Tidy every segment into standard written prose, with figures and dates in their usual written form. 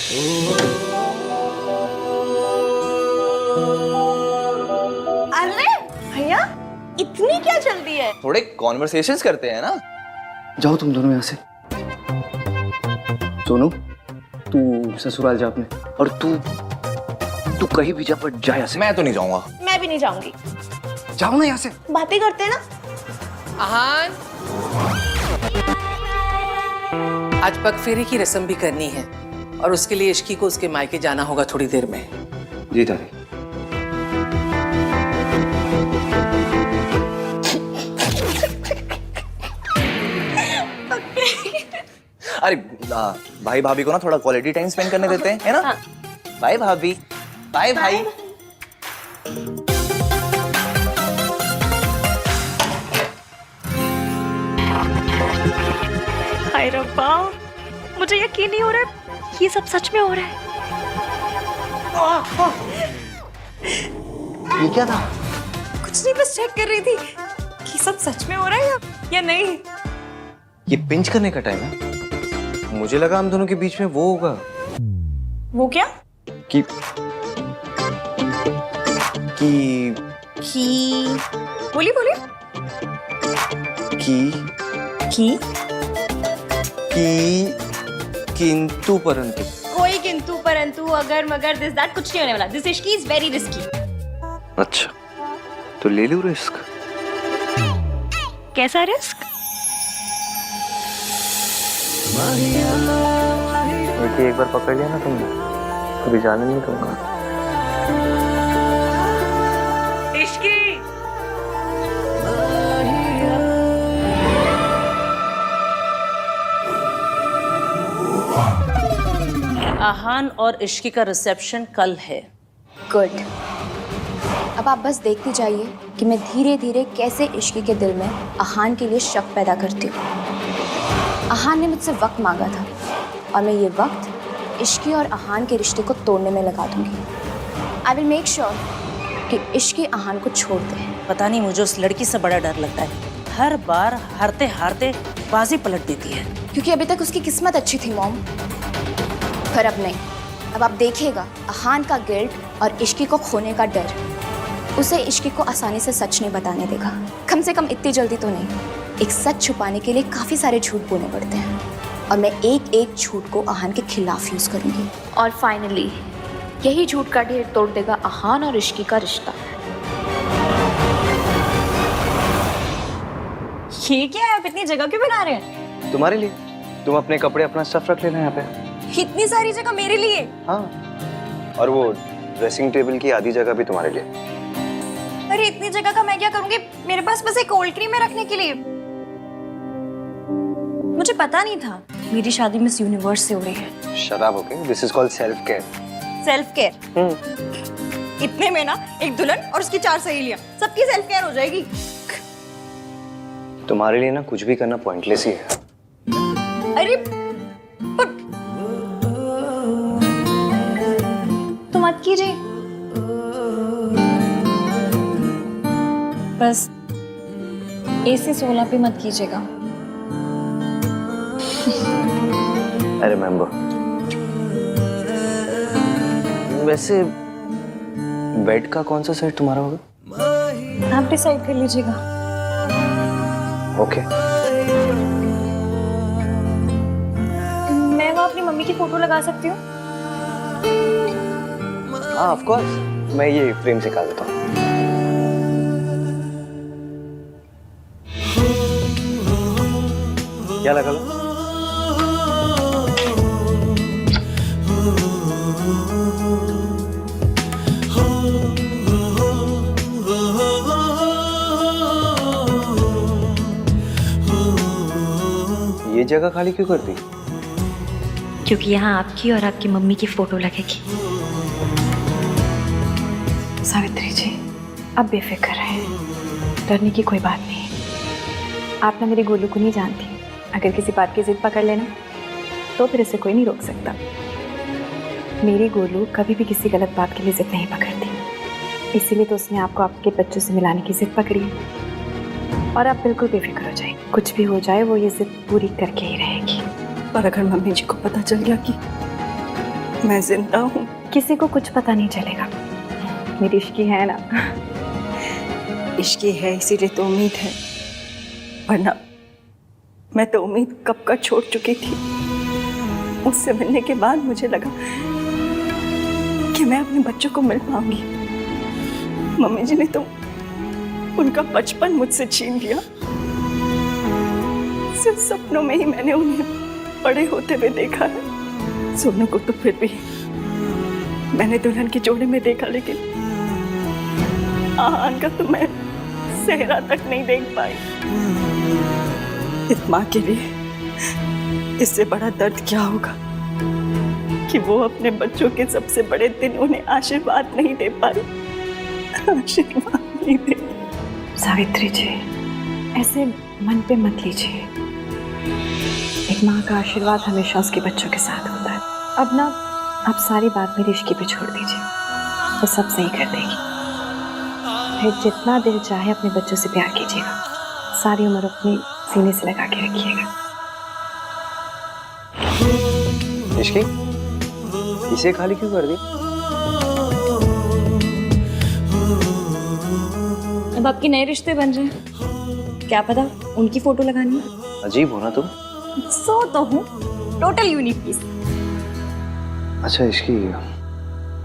अरे भैया, इतनी क्या जल्दी है? थोड़े कॉन्वर्सेशंस करते हैं ना। जाओ तुम दोनों यहाँ से। सोनू, तू ससुराल जा अपने, और तू कहीं भी जा, पर जा यहाँ से। मैं तो नहीं जाऊंगा। मैं भी नहीं जाऊंगी। जाओ ना यहाँ से। बातें करते हैं ना। आहान, आज पग फेरी की रस्म भी करनी है और उसके लिए इश्की को उसके मायके जाना होगा थोड़ी देर में। जी दादी। अरे भाई भाभी को ना थोड़ा क्वालिटी टाइम स्पेंड करने देते हैं, है ना? बाय भाभी, बाय भाई। हाय रब्बा, मुझे यकीन नहीं हो रहा है ये सब सच में हो रहा है। ये क्या था? कुछ नहीं, बस चेक कर रही थी कि सब सच में हो रहा है या नहीं। ये पिंच करने का टाइम है। मुझे लगा हम दोनों के बीच में वो होगा। वो क्या? कि बोलिए बोलिए। किंतु परंतु। कोई किंतु परंतु अगर मगर दिस दैट कुछ नहीं होने वाला। This Ishki is very risky. अच्छा, तो ले लो रिस्क। कैसा रिस्क? एक बार पकड़ लिया ना तुमने, कभी जाने नहीं दूंगा। इश्की। आहान और इश्की का रिसेप्शन कल है। गुड। अब आप बस देखते जाइए कि मैं धीरे धीरे कैसे इश्की के दिल में आहान के लिए शक पैदा करती हूँ। आहान ने मुझसे वक्त मांगा था और मैं ये वक्त इश्की और आहान के रिश्ते को तोड़ने में लगा दूंगी। आई विल मेक श्योर कि इश्की आहान को छोड़ दे। पता नहीं, मुझे उस लड़की से बड़ा डर लगता है। हर बार हारते हारते बाजी पलट देती है। क्योंकि अभी तक उसकी किस्मत अच्छी थी मॉम, पर अब नहीं। अब आप देखिएगा आहान का गिल्ट और इश्की को खोने का डर उसे इश्की को आसानी से सच नहीं बताने देगा। कम से कम इतनी जल्दी तो नहीं। एक सच छुपाने के लिए काफ़ी सारे झूठ बोलने पड़ते हैं और मैं एक एक झूठ को आहान के खिलाफ यूज़ करूंगी। और फाइनली यही झूठ का ढेर तोड़ देगा आहान और इश्की का रिश्ता। ये क्या है? आप इतनी जगह क्यों बना रहे हैं? तुम्हारे लिए। तुम अपने कपड़े, अपना स्टफ रख लेना यहाँ पे। इतनी सारी जगह मेरे लिए? हाँ, और वो ड्रेसिंग टेबल की आधी जगह भी तुम्हारे लिए। अरे इतनी जगह का मैं क्या करूंगी? मेरे पास बस एक कोल्ड क्रीम है रखने के लिए। मुझे पता नहीं था मेरी शादी मिस यूनिवर्स से हो रही है। शराब हो गई। This is called self care. Self care? इतने में ना एक दुल्हन और उसकी 4 सहेलियां, सबकी सेल्फ केयर हो जाएगी। तुम्हारे लिए ना कुछ भी करना पॉइंटलेस ही है। अरे पर तो मत कीजिए। बस AC 16 पे मत कीजिएगा। I remember. वैसे बेड का कौन सा सेट तुम्हारा होगा? आप डिसाइड कर लीजिएगा। ओके। मैं वहाँ अपनी मम्मी की फोटो लगा सकती हूँ? हाँ ऑफ कोर्स। मैं ये फ्रेम से निकाल देता हूँ। क्या लगा लो? ये जगह खाली क्यों कर दी? क्योंकि यहाँ आपकी और आपकी मम्मी की फोटो लगेगी। सावित्री जी, अब बेफिक्र रहे, डरने की कोई बात नहीं। आप ना मेरी गोलू को नहीं जानती। अगर किसी बात की जिद पकड़ लेना तो फिर इसे कोई नहीं रोक सकता। मेरी गोलू कभी भी किसी गलत बात के लिए जिद नहीं पकड़ती, इसीलिए तो उसने आपको आपके बच्चों से मिलाने की जिद पकड़ी है। और आप बिल्कुल बेफिक्र हो जाए, कुछ भी हो जाए वो ये जिद पूरी करके ही रहेगी। पर अगर मम्मी जी को पता चल गया कि मैं जिंदा हूँ। किसी को कुछ पता नहीं चलेगा, मेरी इश्की है ना। इश्की है इसीलिए तो उम्मीद है, वरना मैं तो उम्मीद कब का छोड़ चुकी थी। उससे मिलने के बाद मुझे लगा कि मैं अपने बच्चों को मिल पाऊंगी। मम्मी जी ने तो उनका बचपन मुझसे छीन लिया। सिर्फ सपनों में ही मैंने उन्हें बड़े होते हुए देखा है। सोनू को तो फिर भी मैंने दुल्हन की जोड़ी में देखा, लेकिन आहान का तो मैं सेहरा तक नहीं देख पाई। इस माँ के लिए इससे बड़ा दर्द क्या होगा कि वो अपने बच्चों के सबसे बड़े दिन उन्हें आशीर्वाद नहीं दे पाई। आशीर्वाद नहीं दे। सावित्री जी, ऐसे मन पे मत लीजिए। एक माँ का आशीर्वाद हमेशा उसके बच्चों के साथ होता है। अब ना आप सारी बात मेरी इश्की पे छोड़ दीजिए, वो सब सही कर देगी। फिर जितना दिल चाहे अपने बच्चों से प्यार कीजिएगा, सारी उम्र अपने सीने से लगा के रखिएगा। इश्की, इसे खाली क्यों कर दी? अब आपके नए रिश्ते बन रहे हैं, क्या पता उनकी फोटो लगानी है। अजीब हो ना तुम। सो तो हूँ, टोटल यूनिक पीस। अच्छा इश्की,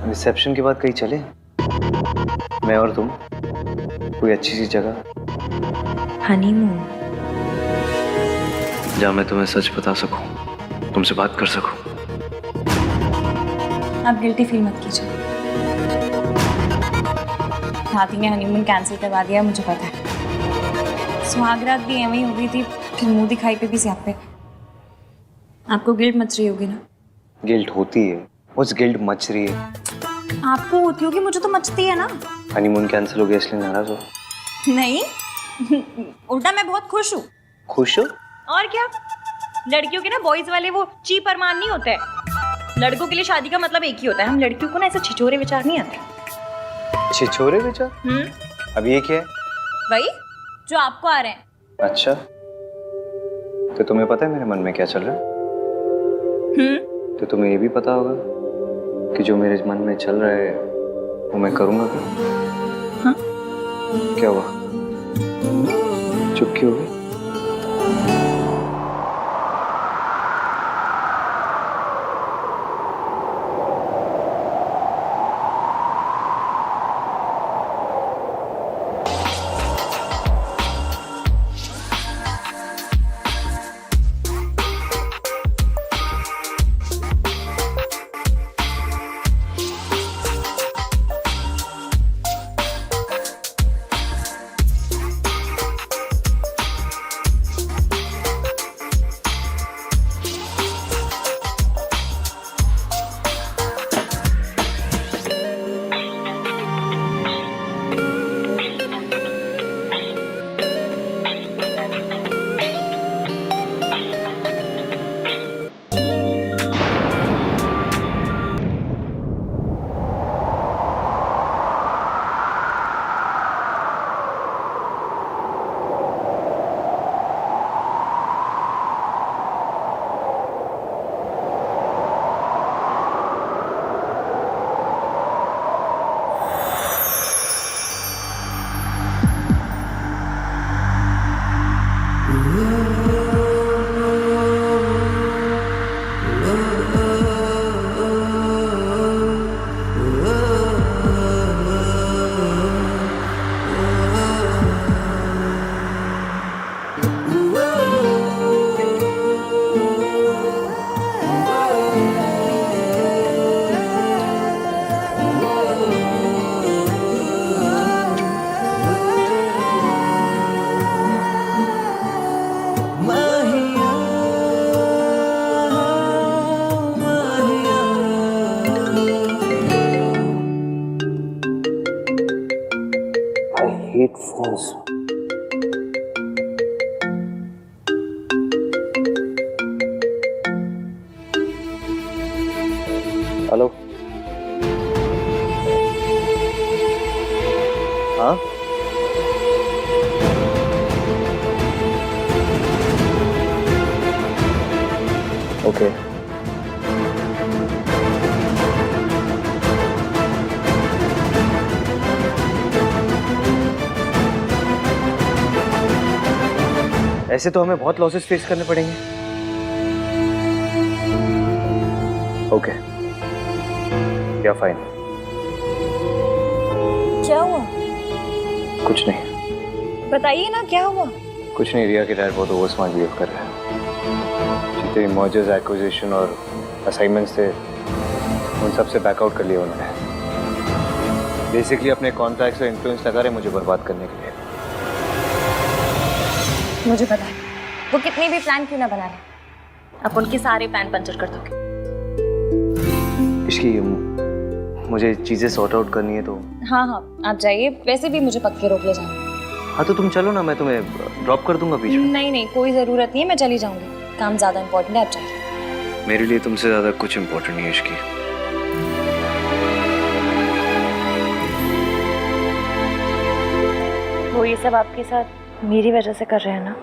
रिसेप्शन के बाद कहीं चले, मैं और तुम, कोई अच्छी सी जगह। हनीमून। जहाँ मैं तुम्हें सच बता सकूं, तुमसे बात कर सकूं। आप गिल्टी फील मत कीजिए। हाथी ने हनीमून कैंसिल करवा दिया, मुझे पता है। सुहागरात भी एवं ही हो गई थी, फिर मुंह दिखाई पे भी स्यापे। आपको गिल्ट मच रही होगी ना? गिल्ट होती है, उस गिल्ट मच रही है। आपको होती होगी, मुझे तो मचती है ना। हनीमून कैंसिल हो गया इसलिए नाराज हो? नहीं, उल्टा मैं बहुत खुश हूँ। खुश हो? और क्या, लड़कियों के ना बॉयज वाले वो चीप अरमान नहीं होते। लड़कों के लिए शादी का मतलब एक ही होता है। हम लड़कियों को ना ऐसे छिछोरे विचार नहीं आते। छिछोरे विचार? अब ये क्या है? वही जो आपको आ रहे हैं। अच्छा, तो तुम्हें पता है मेरे मन में क्या चल रहा है? तो तुम्हें ये भी पता होगा कि जो मेरे मन में चल रहा है वो मैं करूंगा क्या? हाँ? क्या हुआ, चुप क्यों हो गई? hate phones. हेलो, हाँ ओके ऐसे तो हमें बहुत लॉसेस फेस करने पड़ेंगे। ओके, या फाइन। क्या हुआ? कुछ नहीं। बताइए ना क्या हुआ? कुछ नहीं, रिया के डैड बहुत ओवर स्मार्ट बिहेव कर रहे हैं। जितने मर्जर्स, एक्विजिशन और असाइनमेंट्स थे उन सब से बैकआउट कर लिया उन्होंने। बेसिकली अपने कॉन्टैक्ट्स और इन्फ्लुएंस लगा रहे मुझे बर्बाद करने के लिए। मुझे पता है वो कितनी भी प्लान क्यों ना बना ले, आप उनके सारे प्लान पंचर कर दोगे। इसकी मुझे चीजें सॉर्ट आउट करनी है तो। हाँ हाँ आप जाइए, वैसे भी मुझे पक्के रोक ले जाना। हाँ तो तुम चलो ना, मैं तुम्हें ड्रॉप कर दूंगा बीच में। नहीं नहीं कोई ज़रूरत नहीं है, मैं चली जाऊंगी, काम ज़्यादा इंपॉर्टेंट है, आप जाइए। मेरे लिए तुमसे ज्यादा कुछ इम्पोर्टेंट नहीं है इसकी। वो ये सब आपके साथ मेरी वजह से कर रहे हैं ना?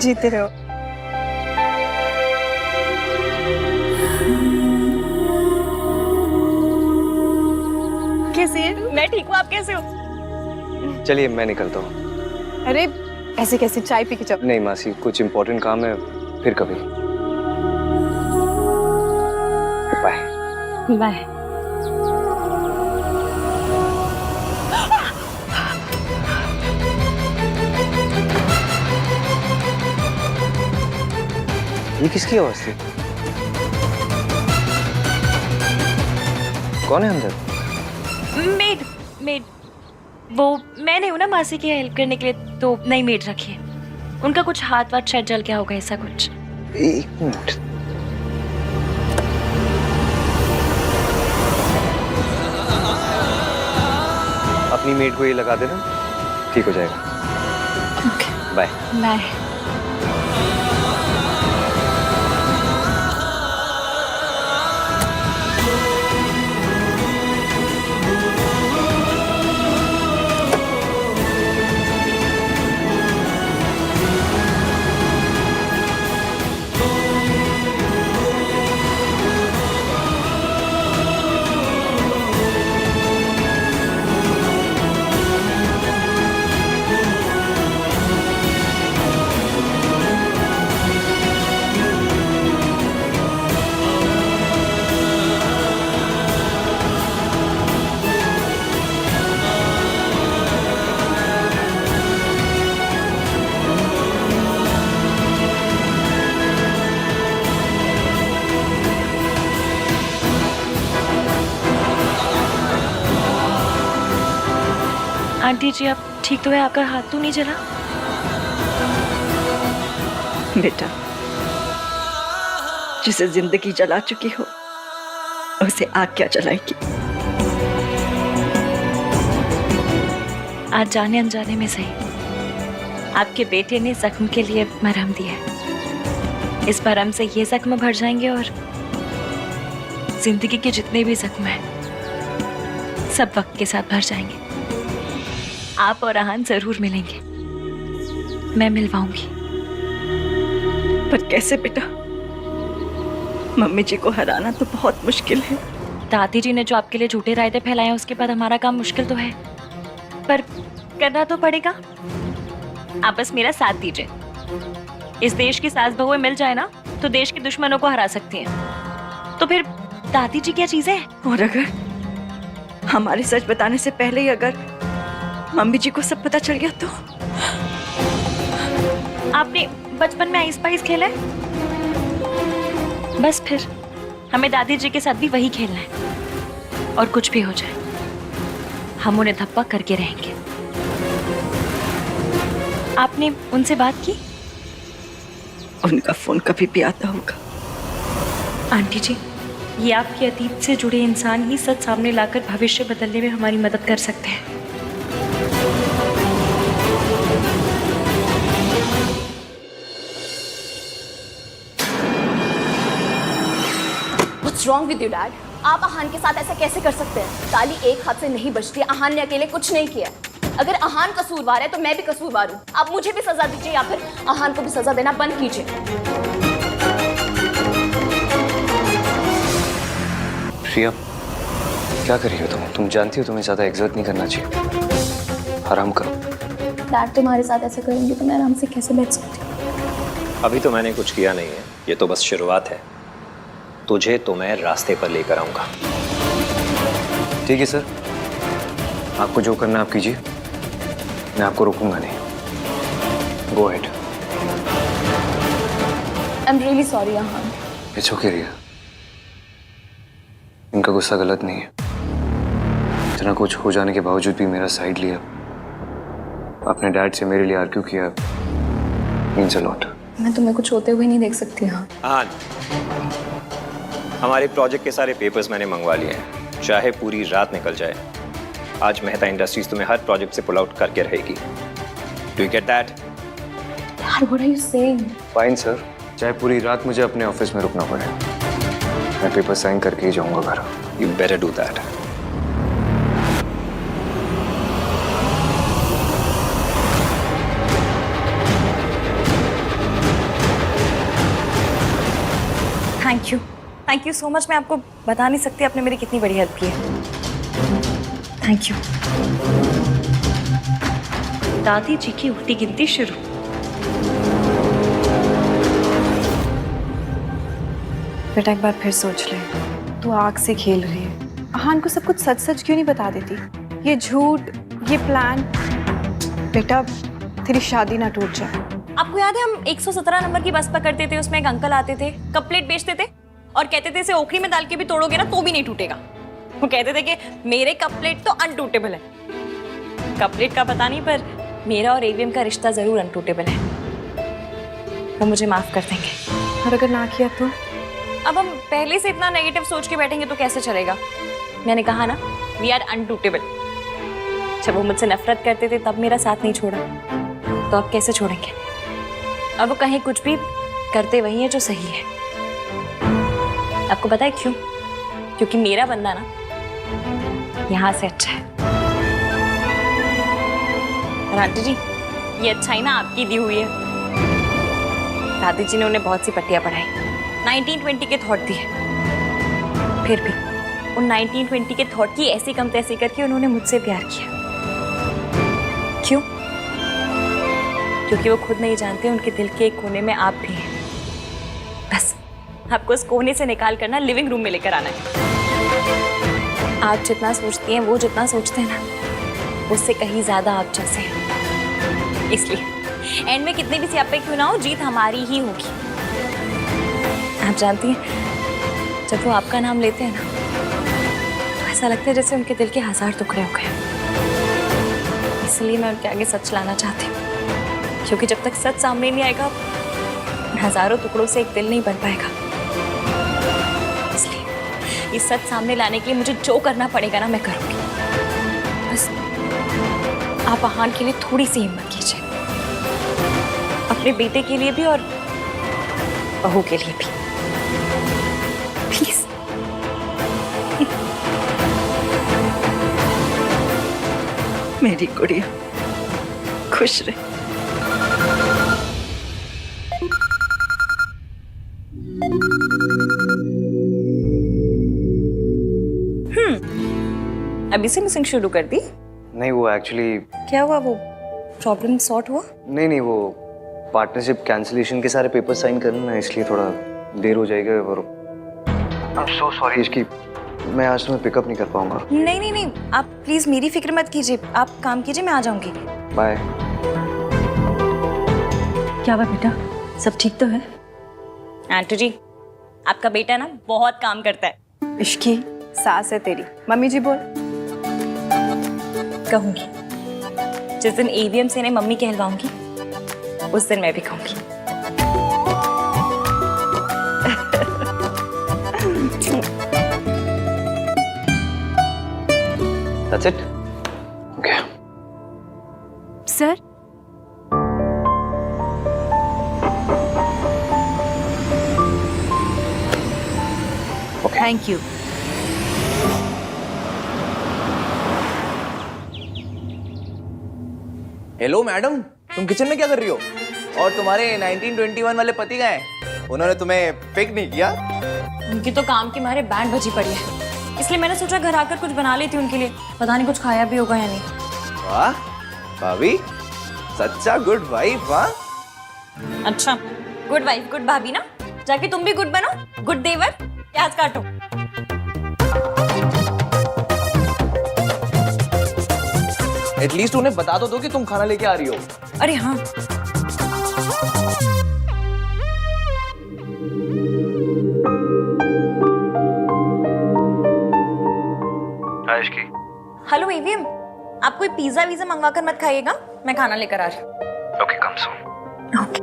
जीते रहो। कैसे है? मैं ठीक हूँ, आप कैसे हो? चलिए मैं निकलता हूँ। अरे ऐसे कैसे, चाय पी के जाओ। नहीं मासी, कुछ इम्पोर्टेंट काम है, फिर कभी। बाय। बाय। ये किसकी आवाज थी? कौन है अंदर? मेड मेड वो मैं नहीं हूँ ना मासी की हेल्प करने के लिए, तो नई मेड रखी है। उनका कुछ हाथ वाथ शायद जल गया होगा, ऐसा कुछ। एक मिनट। अपनी मेड को ये लगा देना, ठीक हो जाएगा। बाय। बाय। आंटी जी आप ठीक तो है? आपका हाथ तो नहीं जला? बेटा, जिसे जिंदगी जला चुकी हो उसे आग क्या जलाएगी? आज जाने अनजाने में सही, आपके बेटे ने जख्म के लिए मरहम दिया है। इस मरहम से ये जख्म भर जाएंगे और जिंदगी के जितने भी जख्म हैं सब वक्त के साथ भर जाएंगे। आप और आहान जरूर मिलेंगे, मैं मिलवाऊंगी। पर कैसे बेटा? मम्मी जी को हराना तो बहुत मुश्किल है। दादी जी ने जो आपके लिए झूठे रायते फैलाए हैं, उसके बाद हमारा काम मुश्किल तो है, पर करना तो पड़ेगा। आप बस मेरा साथ दीजिए। इस देश की सास बहुएं मिल जाए ना तो देश के दुश्मनों को हरा सकती हैं। तो फिर दादी जी क्या चीज है? और अगर हमारे सच बताने से पहले ही अगर मम्मी जी को सब पता चल गया तो? आपने बचपन में आइस पाइस खेला है? बस फिर हमें दादी जी के साथ भी वही खेलना है। और कुछ भी हो जाए हम उन्हें धप्पा करके रहेंगे। आपने उनसे बात की? उनका फोन कभी भी आता होगा। आंटी जी, ये आपके अतीत से जुड़े इंसान ही सच सामने लाकर भविष्य बदलने में हमारी मदद कर सकते हैं। What's wrong with you, Dad? आप अहान के साथ ऐसा कैसे कर सकते हैं? ताली एक हाथ से नहीं बजती। अहान ने अकेले कुछ नहीं किया। अगर अहान कसूरवार है तो मैं भी कसूरवार हूँ। आप मुझे भी सजा दीजिए या फिर अहान को भी सजा देना बंद कीजिए। प्रिया, क्या कर रही हो तुम जानती हो तुम्हें ज्यादा एग्जर्ट नहीं करना चाहिए। आराम करो। डैड तुम्हारे साथ ऐसा करेंगे तो मैं आराम से कैसे बैठ सकती हूँ? अभी तो मैंने कुछ किया नहीं है, ये तो बस शुरुआत है। तुझे तो मैं रास्ते पर लेकर आऊंगा। ठीक है सर, आपको जो करना आप कीजिए, मैं आपको रोकूंगा नहीं। Go ahead. I am really sorry Ahan. It's okay Riya, इनका गुस्सा गलत नहीं है। इतना कुछ हो जाने के बावजूद भी मेरा साइड लिया, अपने डैड से मेरे लिए आर्ग्यू किया, मीन्स अ लॉट। मैं तुम्हें कुछ होते हुए नहीं देख सकती। हाँ, हमारे प्रोजेक्ट के सारे पेपर्स मैंने मंगवा लिए हैं, चाहे पूरी रात निकल जाए। आज मेहता इंडस्ट्रीज तुम्हें हर प्रोजेक्ट से पुल आउट करके रहेगी। Do you get that? यार what are you saying? Fine sir, चाहे पूरी रात मुझे अपने ऑफिस में रुकना पड़े, मैं पेपर साइन करके ही जाऊंगा घर। You better do that. Thank you so much. मैं आपको बता नहीं सकती आपने मेरी कितनी बड़ी हेल्प की है। Thank you. दादी जी की उल्टी गिनती शुरू। बेटा एक बार फिर सोच ले, तू आग से खेल रही है। अहान को सब कुछ सच सच क्यों नहीं बता देती? ये झूठ, ये प्लान। बेटा तेरी शादी ना टूट जाए। आपको याद है हम 117 नंबर की बस पकड़ते थे, उसमें एक अंकल आते थे, कप प्लेट बेचते थे और कहते थे इसे ओखली में डाल के भी तोड़ोगे ना तो भी नहीं टूटेगा। वो कहते थे कि मेरे कप प्लेट तो अनटूटेबल है। कप प्लेट का पता नहीं पर मेरा और एवीएम का रिश्ता जरूर अनटूटेबल है। वो मुझे माफ कर देंगे। और अगर ना किया तो? अब हम पहले से इतना नेगेटिव सोच के बैठेंगे तो कैसे चलेगा? मैंने कहा ना, वी आर अनटूटेबल। जब वो मुझसे नफरत करते थे तब मेरा साथ नहीं छोड़ा, तो अब कैसे छोड़ेंगे? अब वो कहीं कुछ भी करते वही है जो सही है। आपको पता है क्यों? क्योंकि मेरा बंदा ना यहाँ से अच्छा है। और आंटी जी, ये अच्छाई ना आपकी दी हुई है। दादी जी ने उन्हें बहुत सी पट्टियां पढ़ाई, 1920 के थॉट दिए। फिर भी उन 1920 के थॉट की ऐसी कम तैसी करके उन्होंने मुझसे प्यार किया। क्यों? क्योंकि वो खुद नहीं जानते उनके दिल के एक कोने में आप भी हैं। बस आपको उस कोने से निकाल कर ना लिविंग रूम में लेकर आना है। आप जितना सोचती हैं वो जितना सोचते हैं ना, उससे कहीं ज्यादा आप जैसे हैं। इसलिए एंड में कितने भी सियापे क्यों ना हो, जीत हमारी ही होगी। आप जानती हैं जब वो आपका नाम लेते हैं ना तो ऐसा लगता है जैसे उनके दिल के 1000 टुकड़े हो गए। इसलिए मैं उनके आगे सच लाना चाहती हूँ, क्योंकि जब तक सच सामने नहीं आएगा हजारों टुकड़ों से एक दिल नहीं बन पाएगा। इसलिए इस सच सामने लाने के लिए मुझे जो करना पड़ेगा ना मैं करूँगी। बस आप अहान के लिए थोड़ी सी हिम्मत कीजिए, अपने बेटे के लिए भी और बहू के लिए भी। प्लीज। मेरी गुड़िया खुश रहे। अभी से मिसिंग शुरू कर दी? नहीं, वो एक्चुअली क्या हुआ? वो प्रॉब्लम सॉर्ट हुआ? नहीं, वो पार्टनरशिप कैंसिलेशन के सारे पेपर साइन करना है, इसलिए थोड़ा देर हो जाएगा। और आई एम सो सॉरी इसकी, मैं आज तुम्हें पिकअप नहीं कर पाऊंगा। नहीं, आप प्लीज मेरी फिक्र मत कीजिए, आप काम कीजिए, मैं आ जाऊंगी। बाय। क्या हुआ बेटा, सब ठीक तो है? आंटी जी, आपका बेटा ना बहुत काम करता है। इश्की सास है तेरी। मम्मी जी बोल। कहूंगी जिस दिन एवीएम से इन्हें मम्मी कहलवाऊंगी उस दिन मैं भी कहूंगी। That's it? Okay. Sir Okay. Thank you. Hello madam, तुम किचन में क्या कर रही हो? और तुम्हारे 1921 वाले पति गए, उन्होंने तुम्हें पिक नहीं किया? उनकी तो काम के मारे बैंड बजी पड़ी है, इसलिए मैंने सोचा घर आकर कुछ बना लेती उनके लिए। पता नहीं कुछ खाया भी होगा या नहीं। वाह भाभी, सच्चा गुड वाइफ। वाह, अच्छा, गुड वाइफ गुड भाभी ना, जाके तुम भी गुड बनो, गुड देवर। प्याज काटो। एटलीस्ट उन्हें बता तो दो कि तुम खाना लेके आ रही हो। अरे हाँ, हेलो एवीएम, आप कोई पिज्जा वीजा मंगवा कर मत खाइएगा, मैं खाना लेकर आ रही हूँ। Okay, come soon. Okay.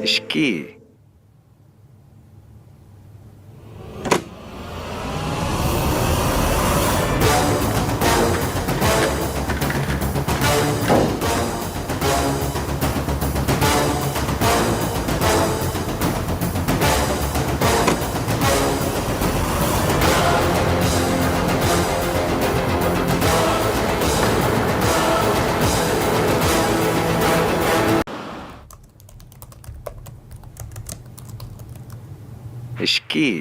Ishki, Ishki,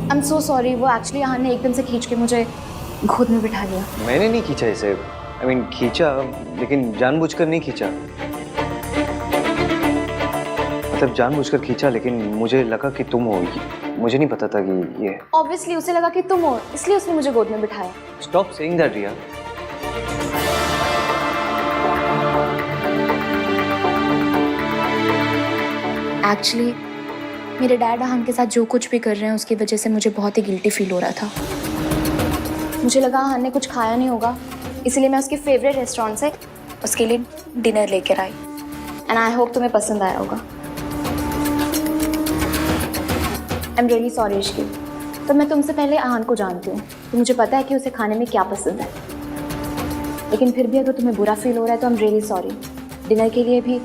I am so sorry, वो एक्चुअली यहाँ ने एकदम से खींच के मुझे गोद में बिठा लिया। मैंने नहीं खींचा इसे। I mean, खींचा, लेकिन जानबूझकर नहीं खींचा। मतलब जानबूझकर खींचा, लेकिन मुझे लगा कि तुम हो। मुझे नहीं पता था कि ये। ऑब्वियसली उसे लगा कि तुम हो, इसलिए उसने मुझे गोद में बिठाया। Stop saying that Riya. Actually मेरे डैड अहान के साथ जो कुछ भी कर रहे हैं उसकी वजह से मुझे बहुत ही गिल्टी फील हो रहा था। मुझे लगा अहान ने कुछ खाया नहीं होगा, इसलिए मैं उसके फेवरेट रेस्टोरेंट से उसके लिए डिनर लेकर आई। एंड आई होप तुम्हें पसंद आया होगा। आई एम रियली सॉरी इश्की। तो मैं तुमसे पहले अहान को जानती हूँ, तो मुझे पता है कि उसे खाने में क्या पसंद है। लेकिन फिर भी अगर तुम्हें बुरा फील हो रहा है तो आई एम रियली सॉरी, डिनर के लिए भी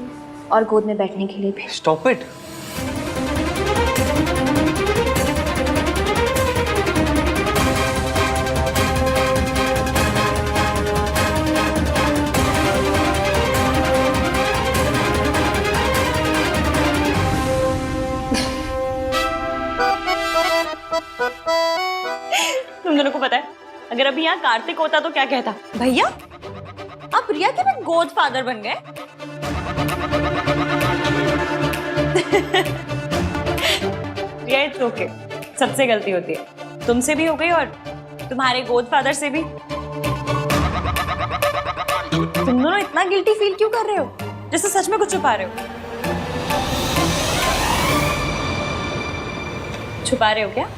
और गोद में बैठने के लिए भी। Stop it. तुम दोनों को पता है, अगर अभी यहाँ कार्तिक होता तो क्या कहता? भैया आप रिया के भी गोद फादर बन गए। रिया इट्स ओके, सबसे गलती होती है, तुमसे भी हो गई और तुम्हारे गोद फादर से भी। तुम दोनों इतना गिल्टी फील क्यों कर रहे हो, जैसे सच में कुछ छुपा रहे हो? छुपा रहे हो क्या?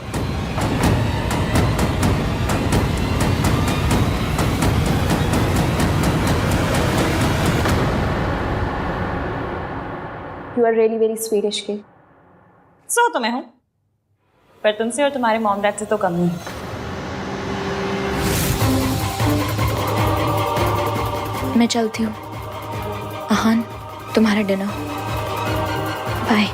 You are really very sweet Ishki. सो तो मैं हूं, पर तुमसे और तुम्हारे मॉम डैड से तो कम नहीं। मैं चलती हूँ। अहान, तुम्हारा डिनर। बाय।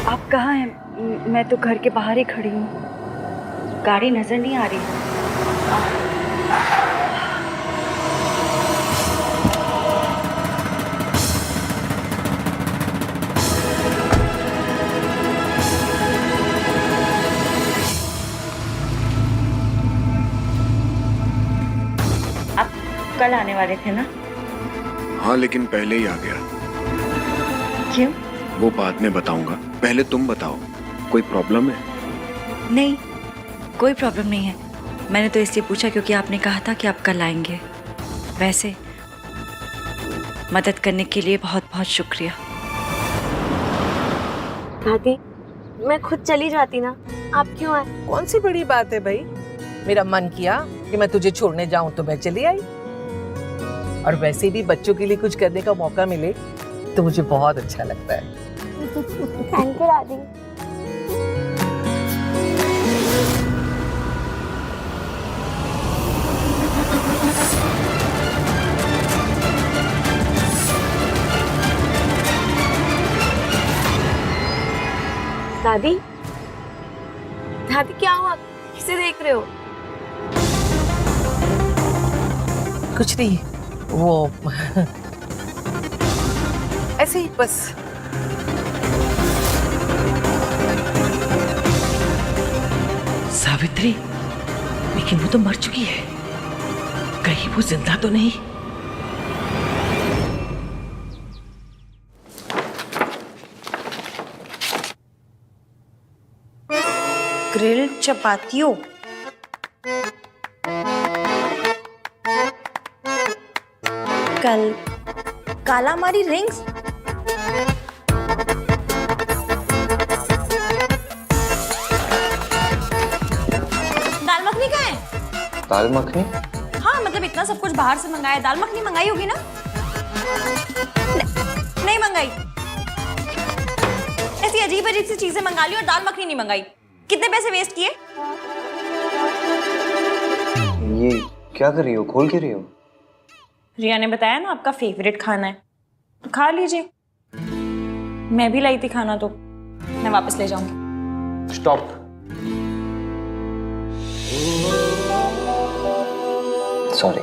आप कहाँ हैं? मैं तो घर के बाहर ही खड़ी हूँ, गाड़ी नजर नहीं आ रही। आप कल आने वाले थे ना? हाँ, लेकिन पहले ही आ गया। क्यों? वो बाद में बताऊंगा, पहले तुम बताओ, कोई प्रॉब्लम है? नहीं, कोई प्रॉब्लम नहीं है। मैंने तो इसलिए पूछा क्योंकि आपने कहा था कि आप कल आएंगे। वैसे मदद करने के लिए बहुत बहुत शुक्रिया। दादी, मैं खुद चली जाती ना, आप क्यों आए? कौन सी बड़ी बात है भाई, मेरा मन किया कि मैं तुझे छोड़ने जाऊं तो मैं चली आई। और वैसे भी बच्चों के लिए कुछ करने का मौका मिले तो मुझे बहुत अच्छा लगता है। थैंक यू दादी। दादी, दादी क्या हुआ? किसे देख रहे हो? कुछ नहीं, वो ऐसे ही बस। सावित्री, लेकिन वो तो मर चुकी है, कहीं वो जिंदा तो नहीं? ग्रिल चपातियों, कल कालामारी रिंग्स, दाल मखनी कहाँ है? दाल मखनी? हाँ मतलब इतना सब कुछ बाहर से मंगाया, दाल मखनी मंगाई होगी ना? नहीं मंगाई। ऐसी अजीब अजीब सी चीजें मंगा ली और दाल मखनी नहीं मंगाई। कितने पैसे वेस्ट किए? ये क्या कर रही हो, खोल के रही हो? रिया ने बताया ना आपका फेवरेट खाना है, तो खा लीजिए। मैं भी लाई थी खाना, तो मैं वापस ले जाऊंगी। स्टॉप। सॉरी।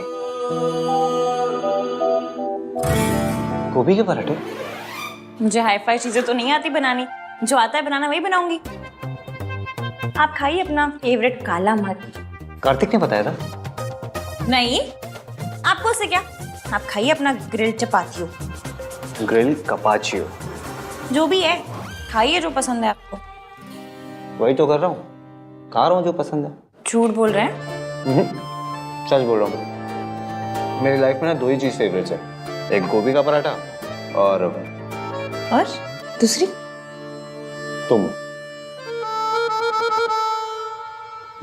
गोभी के पराठे? मुझे हाई फाई चीजें तो नहीं आती बनानी, जो आता है बनाना वही बनाऊंगी। आप खाइए अपना फेवरेट काला मर। कार्तिक ने बताया था। नहीं, आपको उससे क्या? आप खाइए अपना ग्रिल चपातियों। ग्रिल कपाचियो? जो भी है खाइए, जो पसंद है आपको। वही तो कर रहा हूँ, खा रहा हूँ जो पसंद है। झूठ बोल रहे हैं? सच बोल रहा हूँ। मेरी लाइफ में ना दो ही चीज फेवरेट्स है, एक गोभी का पराठा और दूसरी? तुम।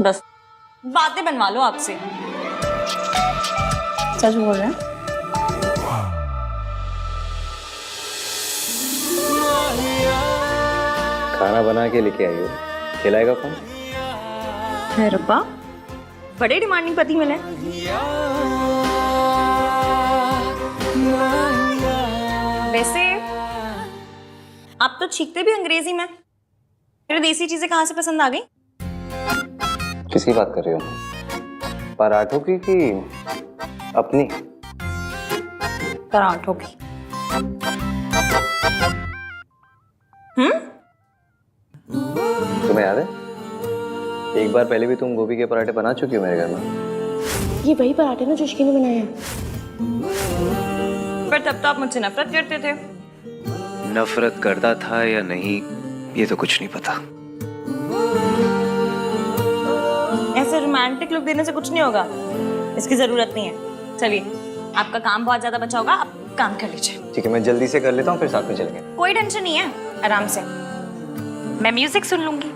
बस बातें बनवा लो आपसे। सच बोल रहे हैं? खाना बना के लेके आई हो, खिलाएगा कौन? है रब्बा, बड़े डिमांडिंग पति मिले। वैसे आप तो छींकते भी अंग्रेजी में, फिर देसी चीजें कहाँ से पसंद आ गई? किसकी बात कर रही हो? पराठों की कि अपनी? पराठों की। तुम्हें याद है एक बार पहले भी तुम गोभी के पराठे बना चुकी हो मेरे घर में? ये वही पराठे ना जो इश्की ने बनाए हैं। पर तब तो आप मुझसे नफरत करते थे। नफरत करता था या नहीं ये तो कुछ नहीं पता। ऐसे रोमांटिक लुक देने से कुछ नहीं होगा, इसकी जरूरत नहीं है। चलिए, आपका काम बहुत ज्यादा बचा होगा, आप काम कर लीजिए। ठीक है, मैं जल्दी से कर लेता हूँ, फिर साथ में चलेंगे। कोई टेंशन नहीं है, आराम से। मैं म्यूजिक सुन लूंगी।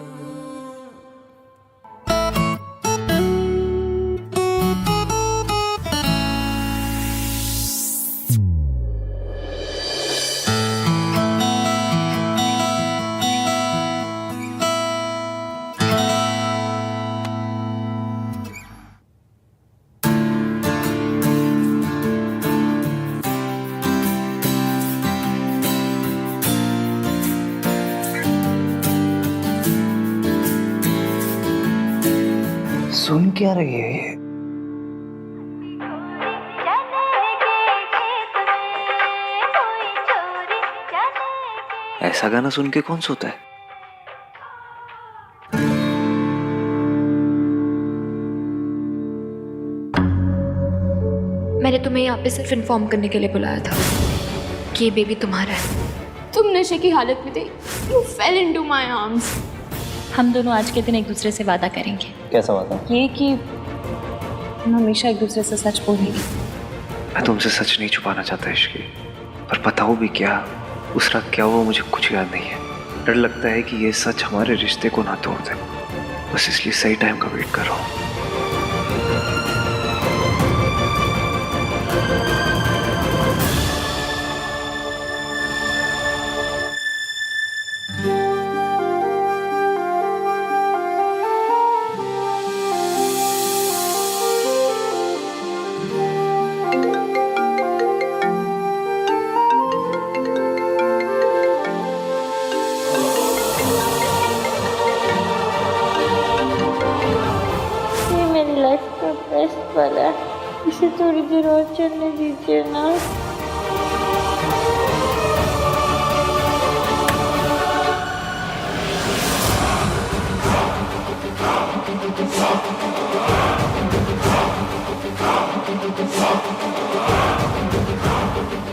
सुन क्या रही है ये? ऐसा गाना सुन के कौन सोता है? मैंने तुम्हें हमें यहाँ पे सिर्फ इन्फॉर्म करने के लिए बुलाया था कि ये बेबी तुम्हारा है। तुम नशे की हालत में थे, you fail into my arms. हम दोनों आज के दिन एक दूसरे से वादा करेंगे। कैसा बात है? ये कि हम हमेशा एक दूसरे से सच बोलेंगे। मैं तुमसे सच नहीं छुपाना चाहता इश्की, पर बताओ भी क्या, उस रात क्या हुआ मुझे कुछ याद नहीं है। डर लगता है कि ये सच हमारे रिश्ते को ना तोड़ दे, बस इसलिए सही टाइम का वेट कर रहा हूँ। ये मेरी लाइफ का बेस्ट पल है, इसे थोड़ी देर और चलने दीजिए ना।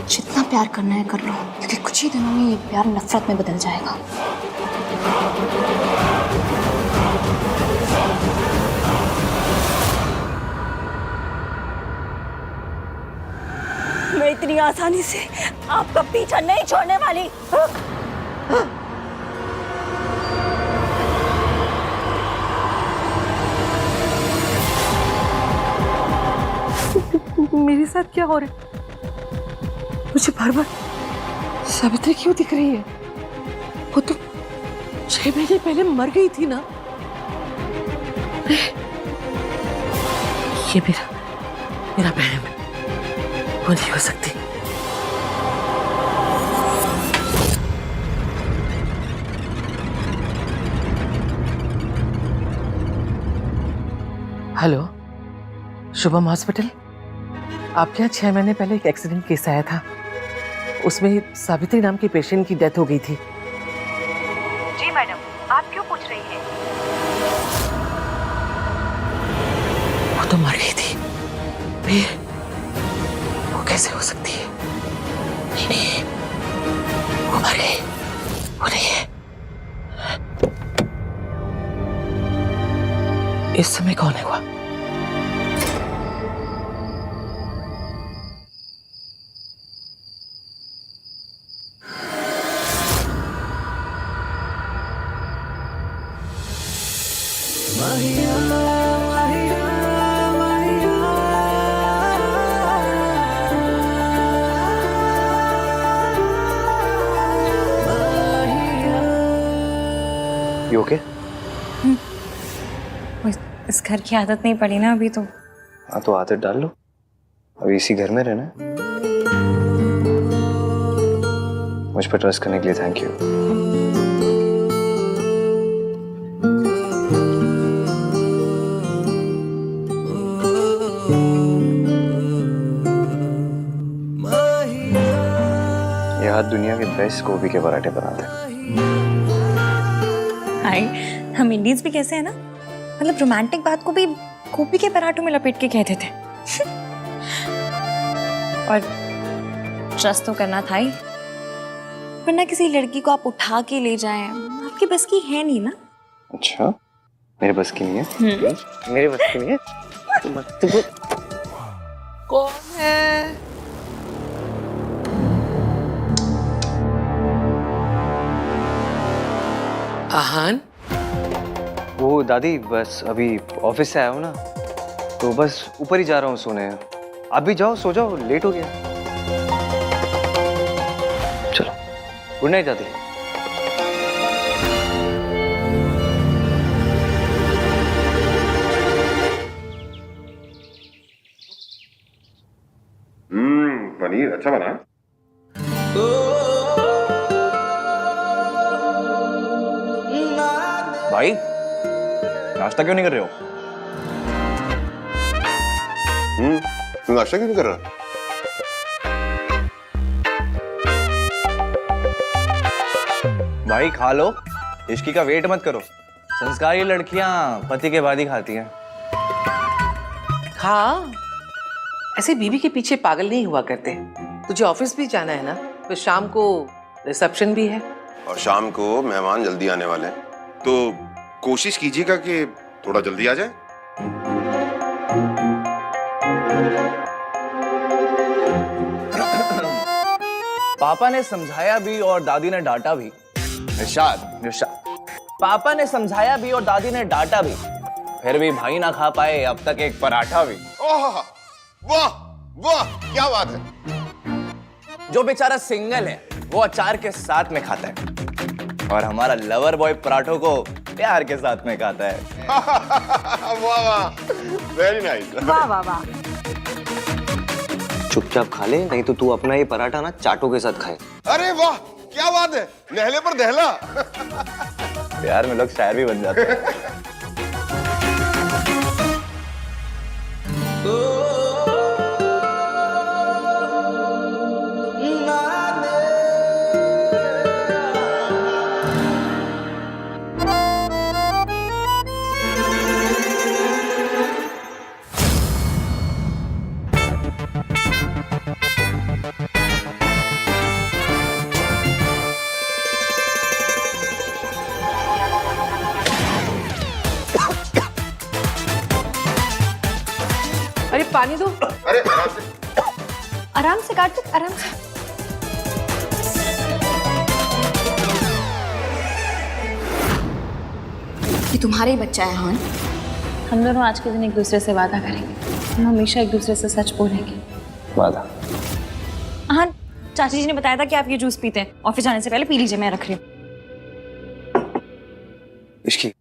जितना प्यार करना है कर लो, क्योंकि कुछ ही दिनों में ये प्यार नफरत में बदल जाएगा। मैं इतनी आसानी से आपका पीछा नहीं छोड़ने वाली। मेरे साथ क्या हो रहा है? मुझे बार बार सावित्री क्यों दिख रही है? वो तो 6 महीने पहले मर गई थी ना। ये मेरा बहन, वो नहीं हो सकती। Hello, Shubham hospital. आपके यहाँ 6 महीने पहले एक एक्सीडेंट केस आया था, उसमें सावित्री नाम की पेशेंट की डेथ हो गई थी। जी मैडम, आप क्यों पूछ रही हैं? वो तो मर गई थी, फिर वो कैसे हो सकती है? नहीं, वो मर गई, वो नहीं है। इस समय कौन है वो? You okay? इस घर की आदत नहीं पड़ी ना अभी तो। हाँ तो आदत डाल लो, अभी इसी घर में रहना है। मुझ पर ट्रस्ट करने के लिए थैंक यू। ये हाथ दुनिया के बेस्ट गोभी के पराठे बनाते हैं। हाय, हम इंडियंस भी कैसे है ना, मतलब रोमांटिक बात को भी गोभी के पराठों में लपेट के कहते थे। और ट्रस्ट तो करना था ही, वरना किसी लड़की को आप उठा के ले जाएं, आपकी बस की है नहीं ना। अच्छा, मेरे बस की नहीं है? मेरे बस की नहीं है? कौन है? आहान? वो दादी, बस अभी ऑफिस से आया हूँ ना, तो बस ऊपर ही जा रहा हूँ सोने। आप भी जाओ, सो जाओ, लेट हो गया। चलो, गुड नाइट दादी। पनीर अच्छा बना है। भाई, नाश्ता क्यों नहीं कर रहे हो? तू नाश्ता क्यों नहीं कर रहा? भाई खा लो, इश्की का वेट मत करो। संस्कारी लड़कियां पति के बाद ही खाती हैं। हाँ, ऐसे बीवी के पीछे पागल नहीं हुआ करते। तुझे ऑफिस भी जाना है ना, फिर शाम को रिसेप्शन भी है। और शाम को मेहमान जल्दी आने वाले हैं, तो कोशिश कीजिएगा कि थोड़ा जल्दी आ जाए। पापा ने समझाया भी और दादी ने डांटा भी। इरशाद, पापा ने समझाया भी और दादी ने डांटा भी, फिर भी भाई ना खा पाए अब तक एक पराठा भी। ओह, वाह वाह, क्या बात है। जो बेचारा सिंगल है वो अचार के साथ में खाता है, और हमारा लवर बॉय पराठों को प्यार के साथ में खाता है। वाह वाह, वेरी नाइस। वाह वाह वाह। चुपचाप खा ले, नहीं तो तू अपना ये पराठा ना चाटों के साथ खाए। अरे वाह, क्या बात है, नहले पर दहला। प्यार में लोग शायर भी बन जाते हैं। अरे पानी दो। अरे आराम से। आराम से काट दो, आराम से। ये तुम्हारा ही बच्चा है हान। हम दोनों आज के दिन एक दूसरे से वादा करेंगे, हम हमेशा एक दूसरे से सच बोलेंगे। वादा। हाँ, चाची जी ने बताया था कि आप ये जूस पीते हैं, ऑफिस जाने से पहले पी लीजिए, मैं रख रही हूँ। इश्की,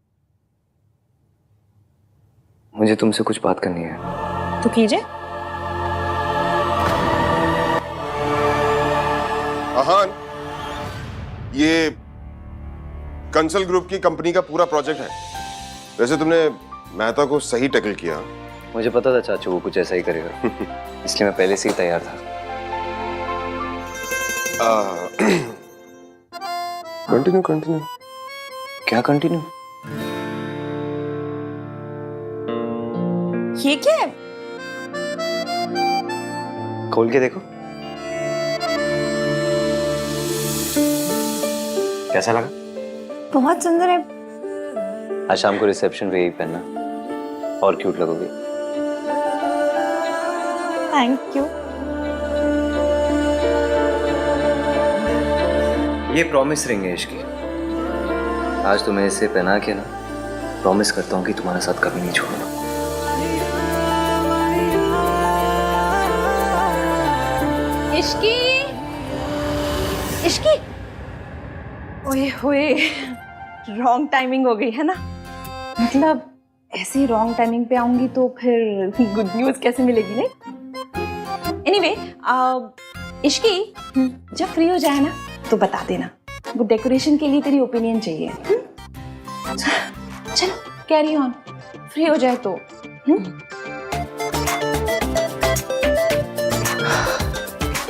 मुझे तुमसे कुछ बात करनी है। तो कीजिए। आहान, ये कंसल ग्रुप की कंपनी का पूरा प्रोजेक्ट है। वैसे तुमने मेहता को सही टैकल किया। मुझे पता था चाचू वो कुछ ऐसा ही करेगा, इसलिए मैं पहले से ही तैयार था। Continue continue. क्या कंटिन्यू? ये क्या है? खोल के देखो, कैसा लगा? बहुत सुंदर है। आज शाम को रिसेप्शन पे यही पहनना, और क्यूट लगोगी। Thank you. ये प्रॉमिस रिंग है इसकी। आज तुम्हें इसे पहना के ना प्रॉमिस करता हूँ कि तुम्हारे साथ कभी नहीं छोड़ूंगा। इश्की, इश्की। ओए होए, रॉन्ग टाइमिंग हो गई है ना। मतलब ऐसे ही रॉन्ग टाइमिंग पे आऊंगी तो फिर गुड न्यूज कैसे मिलेगी? नहीं, एनीवे, इश्की, जब फ्री हो जाए ना तो बता देना। वो डेकोरेशन के लिए तेरी ओपिनियन चाहिए। चलो कैरी ऑन, फ्री हो जाए तो।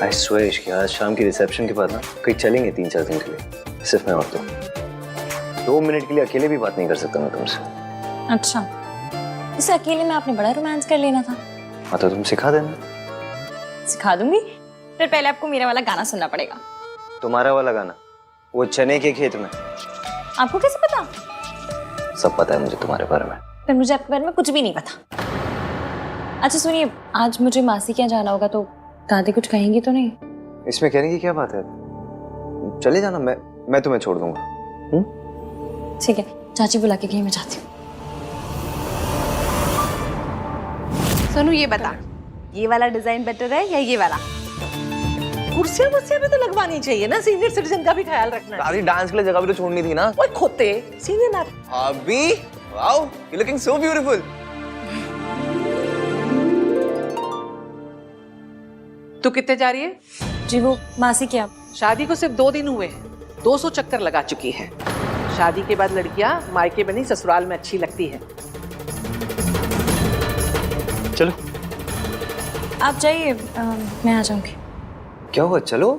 आई स्वेयर इश्की, आज शाम की रिसेप्शन के बाद ना कहीं चलेंगे 3-4 दिन के लिए, सिर्फ मैं और तुम। 2 मिनट के लिए अकेले भी बात नहीं कर सकता मैं तुमसे। अच्छा, इसे अकेले में आपने बड़ा रोमांस कर लेना था। हाँ तो तुम सिखा देना। सिखा दूंगी, फिर पहले आपको मेरा वाला गाना सुनना पड़ेगा। तुम्हारा वाला गाना? वो चने के खेत में। आपको कैसे पता? सब पता है मुझे तुम्हारे बारे में। फिर मुझे आपके बारे में कुछ भी नहीं पता। अच्छा सुनिए, आज मुझे मासी के यहाँ जाना होगा, तो दादी कुछ कहेंगी तो नहीं? इसमें कहने की क्या बात है, चले जाना, मैं तुम्हें छोड़ दूंगा। ठीक है, चाची बुला के गई, मैं जाती हूँ। सोनू ये बता, ये वाला डिजाइन बेटर है या ये वाला? कुर्सियां वुर्सियां भी तो लगवानी चाहिए ना, सीनियर सिटीजन का भी ख्याल रखना है। दादी, डांस के लिए जगह भी तो छोड़नी थी ना। ओए खोते, सीनियर ना। अभी wow, you looking so beautiful. तू कितने जा रही है? जी वो मासी के यहाँ। शादी को सिर्फ 2 दिन हुए हैं, 200 चक्कर लगा चुकी है। शादी के बाद लड़कियां मायके में नहीं ससुराल में अच्छी लगती है। चलो आप जाइए, मैं आ जाऊंगी। क्या हुआ, चलो।